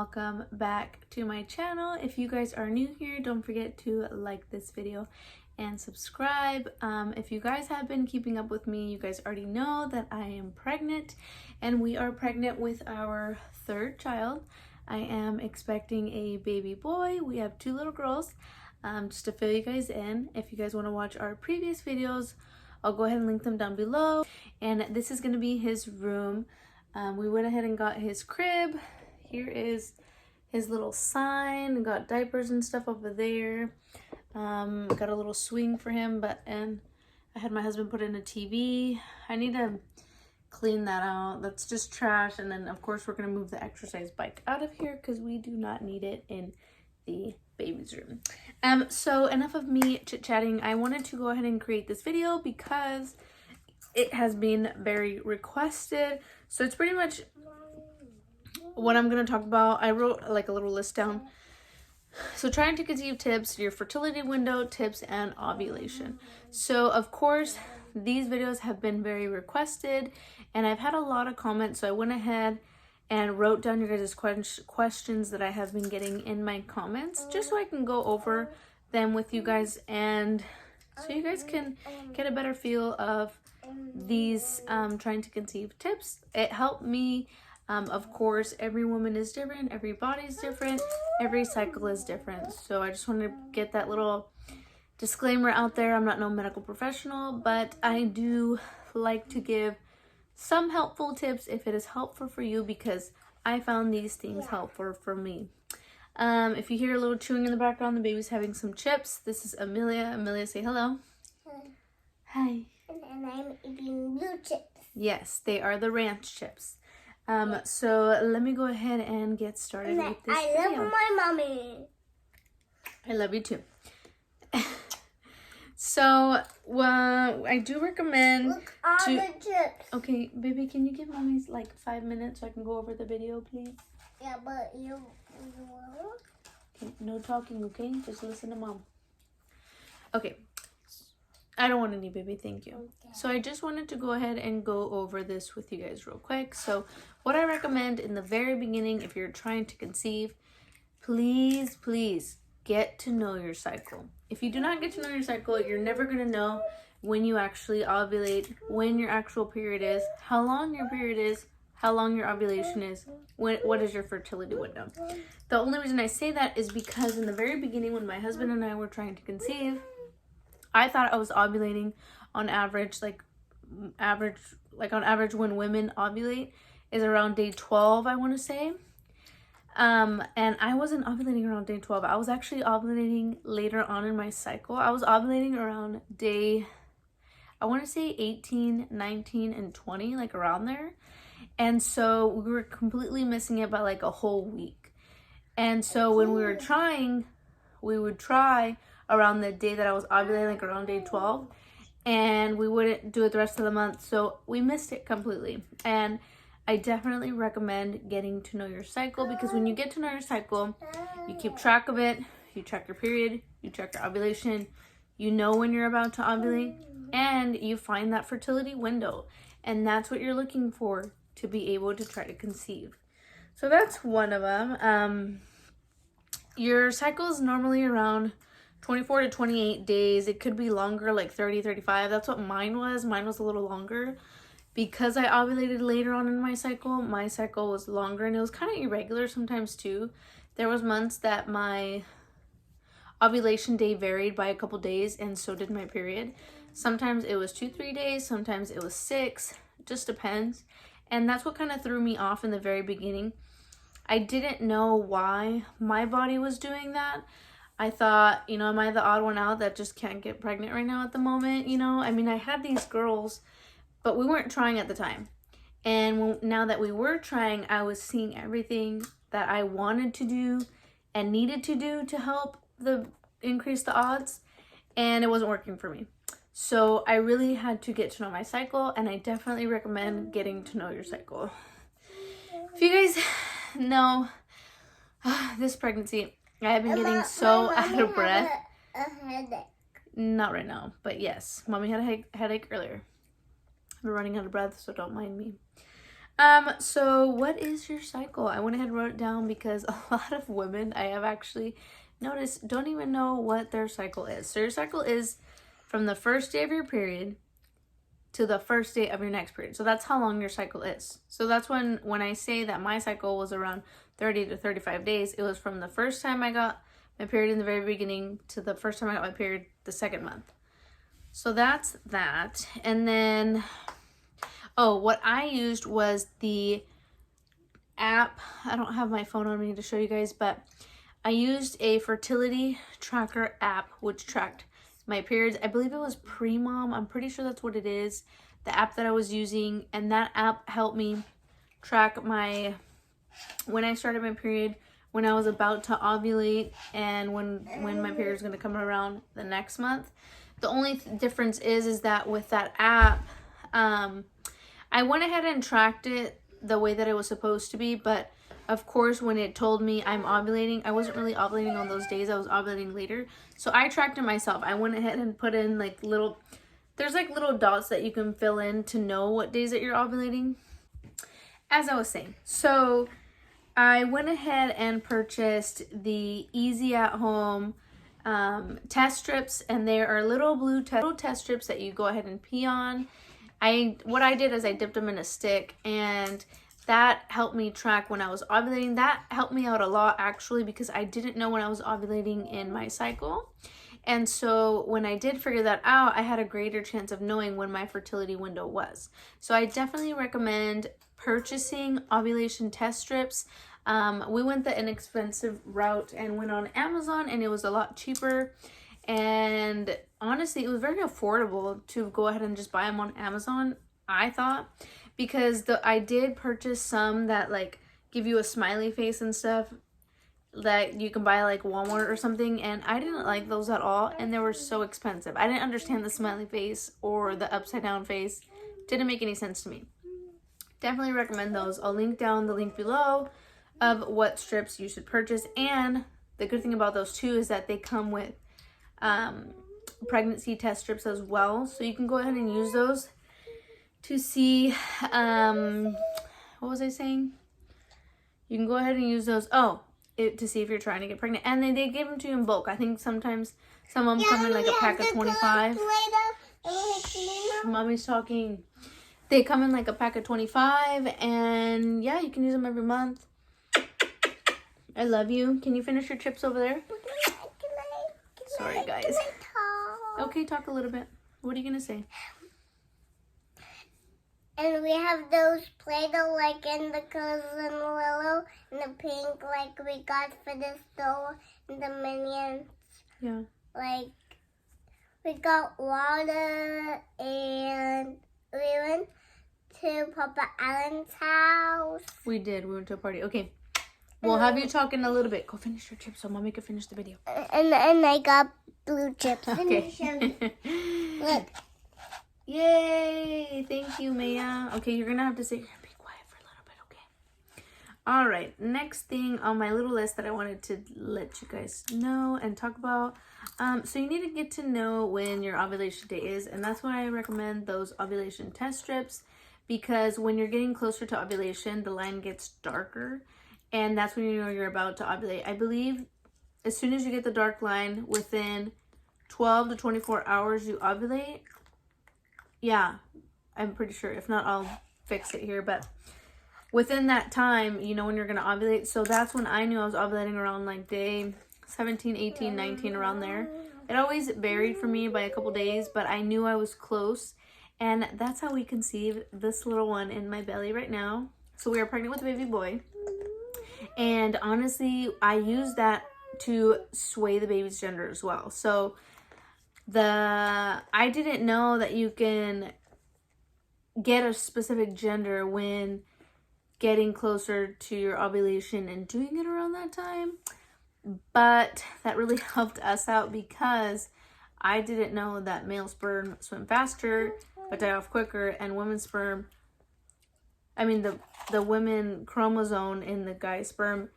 welcome back to my channel. If you guys are new here, don't forget to like this video and subscribe. If you guys have been keeping up with me, you guys already know that I am pregnant, and we are pregnant with our third child. I am expecting a baby boy. We have 2 little girls. Just to fill you guys in, if you guys want to watch our previous videos, I'll go ahead and link them down below. And this is going to be his room. We went ahead and got his crib. Here is his little sign. Got diapers and stuff over there. Got a little swing for him, and I had my husband put in a TV. I need to clean that out. That's just trash. And then of course we're gonna move the exercise bike out of here because we do not need it in the baby's room. So enough of me chit-chatting. I wanted to go ahead and create this video because it has been very requested. So it's pretty much what I'm going to talk about. I wrote like a little list down. So trying to conceive tips, your fertility window tips, and ovulation. So of course these videos have been very requested and I've had a lot of comments, so I went ahead and wrote down your guys' questions that I have been getting in my comments, just so I can go over them with you guys, and so you guys can get a better feel of these trying to conceive tips. It helped me. Of course, every woman is different, every body is different, every cycle is different. So I just wanted to get that little disclaimer out there. I'm not no medical professional, but I do like to give some helpful tips if it is helpful for you, because I found these things helpful for me. If you hear a little chewing in the background, the baby's having some chips. This is Amelia. Amelia, say hello. Hi. And I'm eating blue chips. Yes, they are the ranch chips. So let me go ahead and get started with this video. I love my mommy. I love you too. So, I do recommend Look, all the chips. Okay, baby, can you give mommy like 5 minutes so I can go over the video, please? Yeah, but you won't? Okay, no talking, okay? Just listen to mom. Okay. I don't want any, baby, thank you. Okay. So I just wanted to go ahead and go over this with you guys real quick. So what I recommend in the very beginning, if you're trying to conceive, please get to know your cycle. If you do not get to know your cycle, you're never going to know when you actually ovulate, when your actual period is, how long your period is, how long your ovulation is, what is your fertility window. The only reason I say that is because in the very beginning, when my husband and I were trying to conceive, I thought I was ovulating on average, on average when women ovulate is around day 12, I want to say. And I wasn't ovulating around day 12. I was actually ovulating later on in my cycle. I was ovulating around day, I want to say 18, 19, and 20, like around there. And so we were completely missing it by like a whole week. And so when we were trying, we would try around the day that I was ovulating, like around day 12. And we wouldn't do it the rest of the month. So we missed it completely. And I definitely recommend getting to know your cycle, because when you get to know your cycle, you keep track of it, you track your period, you track your ovulation, you know when you're about to ovulate, and you find that fertility window. And that's what you're looking for to be able to try to conceive. So that's one of them. Your cycle is normally around 24 to 28 days. It could be longer, like 30, 35. That's what mine was. Mine was a little longer. Because I ovulated later on in my cycle was longer, and it was kind of irregular sometimes too. There was months that my ovulation day varied by a couple days, and so did my period. Sometimes it was 2-3 days, sometimes it was 6, just depends. And that's what kind of threw me off in the very beginning. I didn't know why my body was doing that. I thought, am I the odd one out that just can't get pregnant right now at the moment? I mean, I had these girls, but we weren't trying at the time. And now that we were trying, I was seeing everything that I wanted to do and needed to do to help increase the odds, and it wasn't working for me. So I really had to get to know my cycle, and I definitely recommend getting to know your cycle. If you guys know this pregnancy, I have been getting so out of breath. A headache. Not right now, but yes, mommy had a headache earlier. I'm running out of breath, so don't mind me. So what is your cycle? I went ahead and wrote it down because a lot of women I have actually noticed don't even know what their cycle is. So your cycle is from the first day of your period to the first day of your next period. So that's how long your cycle is. So that's when I say that my cycle was around 30 to 35 days, it was from the first time I got my period in the very beginning to the first time I got my period the second month. So that's that. And then what I used was the app. I don't have my phone on me to show you guys, but I used a fertility tracker app which tracked my periods. I believe it was Pre-Mom. I'm pretty sure that's what it is. The app that I was using, and that app helped me track when I started my period, when I was about to ovulate, and when my period is going to come around the next month. The only difference is that with that app, I went ahead and tracked it the way that it was supposed to be, but of course when it told me I'm ovulating, I wasn't really ovulating on those days. I was ovulating later. So I tracked it myself. I went ahead and put in there's little dots that you can fill in to know what days that you're ovulating. As I was saying, so I went ahead and purchased the Easy at Home test strips, and they are little blue test strips that you go ahead and pee on. What I did is I dipped them in a stick, and that helped me track when I was ovulating. That helped me out a lot actually, because I didn't know when I was ovulating in my cycle. And so when I did figure that out, I had a greater chance of knowing when my fertility window was. So I definitely recommend purchasing ovulation test strips. We went the inexpensive route and went on Amazon, and it was a lot cheaper. And honestly, it was very affordable to go ahead and just buy them on Amazon, I thought, because I did purchase some that give you a smiley face and stuff that you can buy Walmart or something, and I didn't like those at all, and they were so expensive. I didn't understand the smiley face or the upside down face. Didn't make any sense to me. Definitely recommend those. I'll link down the link below of what strips you should purchase, and the good thing about those too is that they come with pregnancy test strips as well, so you can go ahead and use those to see what was I saying? You can go ahead and use those to see if you're trying to get pregnant, and they give them to you in bulk. I think sometimes some of them come in a pack of 25. Mommy's talking. They come in a pack of 25, and yeah, you can use them every month. I love you. Can you finish your chips over there? Sorry, guys. Okay, talk a little bit. What are you gonna say? And we have those Play-Doh in the Cousin Willow and the pink we got for the store and the Minions. Yeah. We got water, and we went to Papa Allen's house. We did. We went to a party. Okay. We'll have you talk in a little bit. Go finish your chips so Mommy can finish the video. And I got blue chips. Okay. Look. Yay! Thank you, Maya. Okay, you're gonna have to sit here and be quiet for a little bit, okay? All right. Next thing on my little list that I wanted to let you guys know and talk about. So you need to get to know when your ovulation day is, and that's why I recommend those ovulation test strips, because when you're getting closer to ovulation, the line gets darker, and that's when you know you're about to ovulate. I believe as soon as you get the dark line, within 12 to 24 hours, you ovulate. Yeah, I'm pretty sure. If not, I'll fix it here. But within that time, you know when you're going to ovulate. So that's when I knew I was ovulating, around day 17, 18, 19, around there. It always varied for me by a couple days, but I knew I was close. And that's how we conceived this little one in my belly right now. So we are pregnant with a baby boy. And honestly, I use that to sway the baby's gender as well. So I didn't know that you can get a specific gender when getting closer to your ovulation and doing it around that time. But that really helped us out, because I didn't know that male sperm swim faster but die off quicker, and women's sperm, I mean the women chromosome in the guy's sperm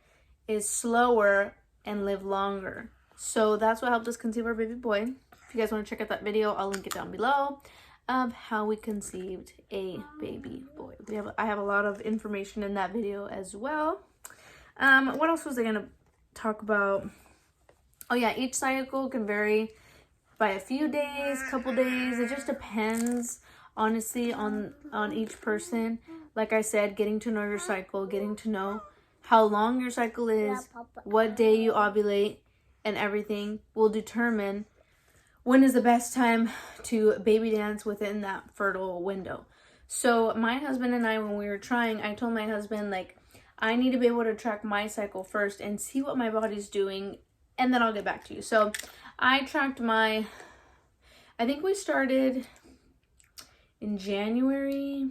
is slower and live longer. So that's what helped us conceive our baby boy. If you guys want to check out that video, I'll link it down below. of how we conceived a baby boy. I have a lot of information in that video as well. What else was I gonna talk about? Oh yeah, each cycle can vary by a few days, couple days. It just depends, honestly, on each person. Like I said, getting to know your cycle, getting to know how long your cycle is, what day you ovulate, and everything will determine when is the best time to baby dance within that fertile window. So my husband and I, when we were trying, I told my husband, like, I need to be able to track my cycle first and see what my body's doing, and then I'll get back to you. So I tracked I think we started in January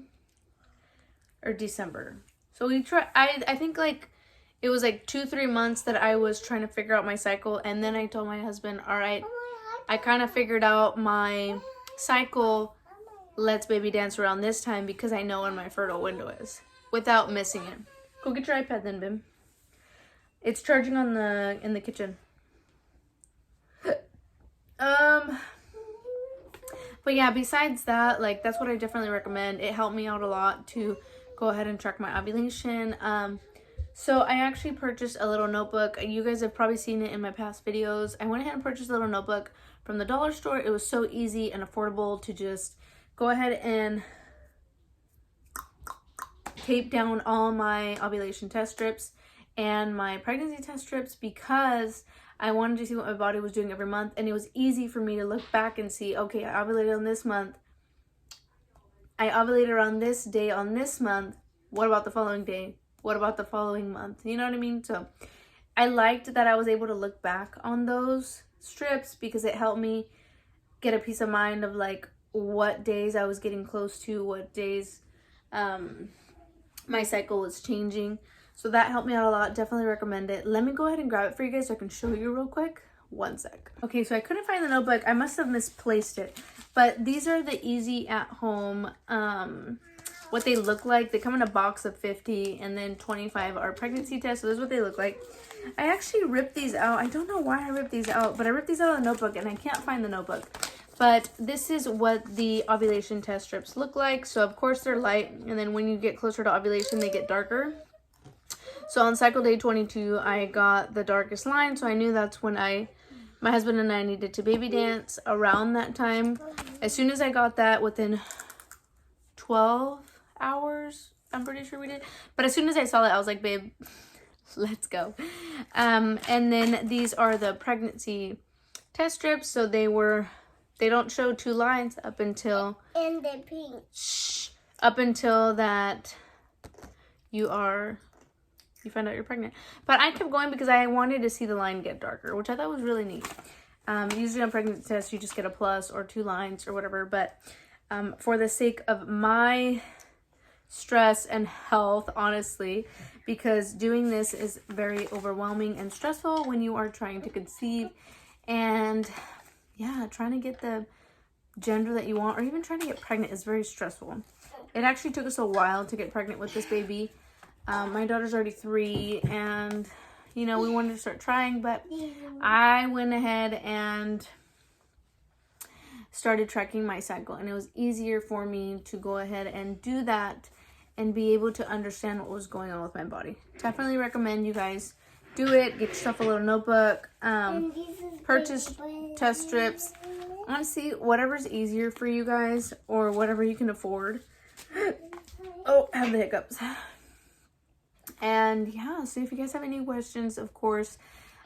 or December. So we I think like it was like 2-3 months that I was trying to figure out my cycle, and then I told my husband, all right, I kind of figured out my cycle. Let's baby dance around this time because I know when my fertile window is without missing it. Go get your iPad then, Bim. It's charging in the kitchen. But yeah, besides that, like, that's what I definitely recommend. It helped me out a lot to go ahead and track my ovulation. So I actually purchased a little notebook. You guys have probably seen it in my past videos. I went ahead and purchased a little notebook from the dollar store. It was so easy and affordable to just go ahead and tape down all my ovulation test strips and my pregnancy test strips because I wanted to see what my body was doing every month, and it was easy for me to look back and see, okay, I ovulated on this month. I ovulated around this day on this month. What about the following day? What about the following month? You know what I mean? So I liked that I was able to look back on those strips because it helped me get a peace of mind of like what days I was getting close to, what days my cycle was changing. So that helped me out a lot. Definitely recommend it. Let me go ahead and grab it for you guys so I can show you real quick. One sec. Okay, so I couldn't find the notebook. I must have misplaced it. But these are the easy at home, what they look like. They come in a box of 50 and then 25 are pregnancy tests. So this is what they look like. I actually ripped these out. I don't know why I ripped these out, but I ripped these out of the notebook and I can't find the notebook. But this is what the ovulation test strips look like. So of course they're light, and then when you get closer to ovulation, they get darker. So on cycle day 22, I got the darkest line. So I knew that's when my husband and I needed to baby dance around that time. As soon as I got that, within 12 hours, I'm pretty sure we did. But as soon as I saw it, I was like, babe, let's go. And then these are the pregnancy test strips. So they don't show 2 lines up until... And the pink. Shh. Up until that you find out you're pregnant. But I kept going because I wanted to see the line get darker, which I thought was really neat. Usually on pregnancy tests, you just get a plus or 2 lines or whatever. But for the sake of my stress and health, honestly, because doing this is very overwhelming and stressful when you are trying to conceive. And yeah, trying to get the gender that you want or even trying to get pregnant is very stressful. It actually took us a while to get pregnant with this baby. My daughter's already 3 and, you know, we wanted to start trying, but I went ahead and started tracking my cycle, and it was easier for me to go ahead and do that and be able to understand what was going on with my body. Definitely recommend you guys do it. Get yourself a little notebook, purchase test strips. Honestly, whatever's easier for you guys or whatever you can afford. Oh, I have the hiccups. And yeah, so if you guys have any questions, of course,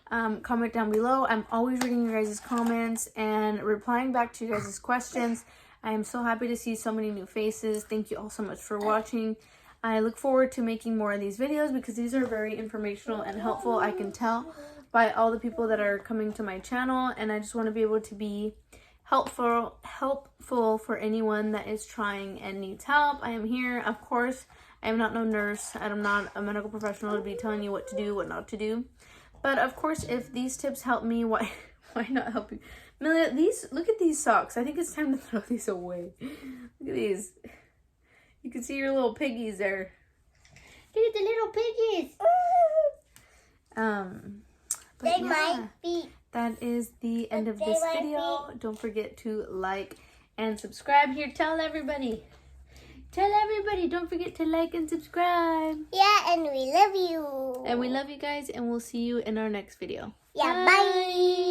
comment down below. I'm always reading your guys' comments and replying back to you guys' questions. I am so happy to see so many new faces. Thank you all so much for watching. I look forward to making more of these videos because these are very informational and helpful. I can tell by all the people that are coming to my channel, and I just want to be able to be helpful for anyone that is trying and needs help. I am here. Of course, I am not no nurse. I'm not a medical professional to be telling you what to do, what not to do. But of course, if these tips help me, why not help you? Amelia, look at these socks. I think it's time to throw these away. Look at these. You can see your little piggies there. Look at the little piggies. But They yeah, might be. that is the end of this video. Don't forget to like and subscribe here. Tell everybody. Tell everybody. Don't forget to like and subscribe. Yeah, and we love you. And we love you guys, and we'll see you in our next video. Yeah, bye.